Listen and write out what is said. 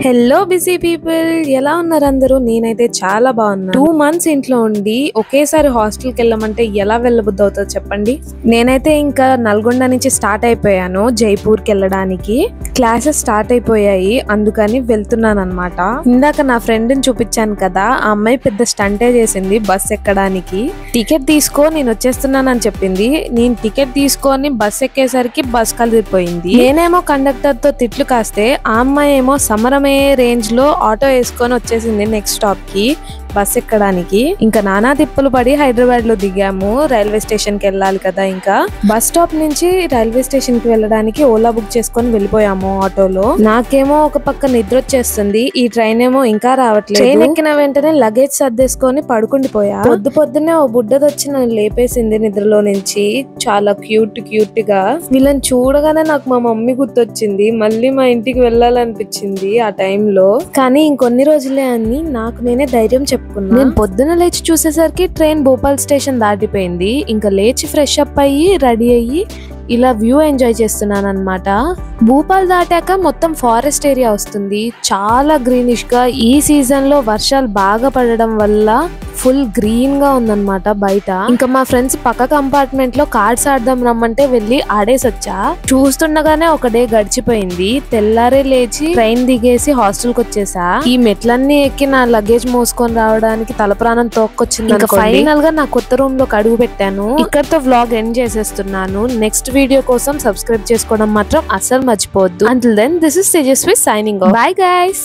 Hello busy people, ఎలా ఉన్నారు అందరూ? నేనైతే చాలా బాగున్నా. 2 months ఇంట్లో ఉండి ఒకేసారి హాస్టల్కి వెళ్ళమంటే ఎలా వెళ్ళబుద్ధి అవుతుందో చెప్పండి. నేనైతే ఇంకా నల్గొండ నుంచి స్టార్ట్ అయిపోయాను జైపూర్కి వెళ్ళడానికి. క్లాసెస్ స్టార్ట్ అయిపోయాయి, అందుకని వెళ్తున్నాను అనమాట. ఇందాక నా ఫ్రెండ్ని చూపించాను కదా, ఆ అమ్మాయి పెద్ద స్టంటే చేసింది బస్ ఎక్కడానికి. టికెట్ తీసుకో నేను వచ్చేస్తున్నాను అని చెప్పింది. నేను టికెట్ తీసుకొని బస్ ఎక్కేసరికి బస్ కలిసిపోయింది. నేనేమో కండక్టర్ తో తిట్లు కాస్తే ఆ అమ్మాయి ఏమో సమరమే రేంజ్ లో ఆటో వేసుకొని వచ్చేసింది నెక్స్ట్ స్టాప్ కి బస్ ఎక్కడానికి. ఇంకా నానా తిప్పలు పడి హైదరాబాద్ లో దిగాము. రైల్వే స్టేషన్ కి వెళ్ళాలి కదా, ఇంకా బస్ స్టాప్ నుంచి రైల్వే స్టేషన్ కి వెళ్ళడానికి ఓలా బుక్ చేసుకొని వెళ్ళిపోయాము ఆటోలో. నాకేమో ఒక పక్క నిద్ర వచ్చేస్తుంది, ఈ ట్రైన్ ఏమో ఇంకా రావట్లేదు. ట్రైన్ ఎక్కిన వెంటనే లగేజ్ సర్దేసుకొని పడుకుండిపోయా. పొద్దున్నే ఓ బుడ్డది వచ్చి నన్ను లేపేసింది నిద్రలో నుంచి, చాలా క్యూట్ గా. వీళ్ళని చూడగానే నాకు మా మమ్మీ గుర్తొచ్చింది. మళ్ళీ మా ఇంటికి వెళ్ళాలనిపించింది ఆ టైంలో. కానీ ఇంకొన్ని రోజులే అని నాకు నేనే ధైర్యం చెప్పుకున్నా. నేను పొద్దున లేచి చూసేసరికి ట్రైన్ భోపాల్ స్టేషన్ దాటిపోయింది. ఇంకా లేచి ఫ్రెష్ అప్ అయ్యి రెడీ అయ్యి ఇలా వ్యూ ఎంజాయ్ చేస్తున్నాను అనమాట. భూపాల్ దాటాక మొత్తం ఫారెస్ట్ ఏరియా వస్తుంది, చాలా గ్రీనిష్ గా. ఈ సీజన్ లో వర్షాలు బాగా పడడం వల్ల ఫుల్ గ్రీన్ గా ఉందన్నమాట బయట. ఇంకా మా ఫ్రెండ్స్ పక్క కంపార్ట్మెంట్ లో కార్డ్స్ ఆడదాం రమ్మంటే వెళ్ళి ఆడేసి వచ్చా. చూస్తుండగానే ఒక డే గడిచిపోయింది. తెల్లారే లేచి ట్రైన్ దిగేసి హాస్టల్ కి వచ్చేసా. ఈ మెట్లన్నీ ఎక్కి నా లగేజ్ మోసుకొని రావడానికి తల ప్రాణం తోక్కొచ్చింది. ఇంకా ఫైనల్ గా నా కొత్త రూమ్ లో అడుగు పెట్టాను. ఇక్కడతో వ్లాగ్ ఎండ్ చేసేస్తున్నాను. నెక్స్ట్ వీడియో కోసం సబ్స్క్రైబ్ చేసుకోవడం మాత్రం అస్సలు మర్చిపోవద్దు. Until then, this is Tejaswi signing off. Bye guys.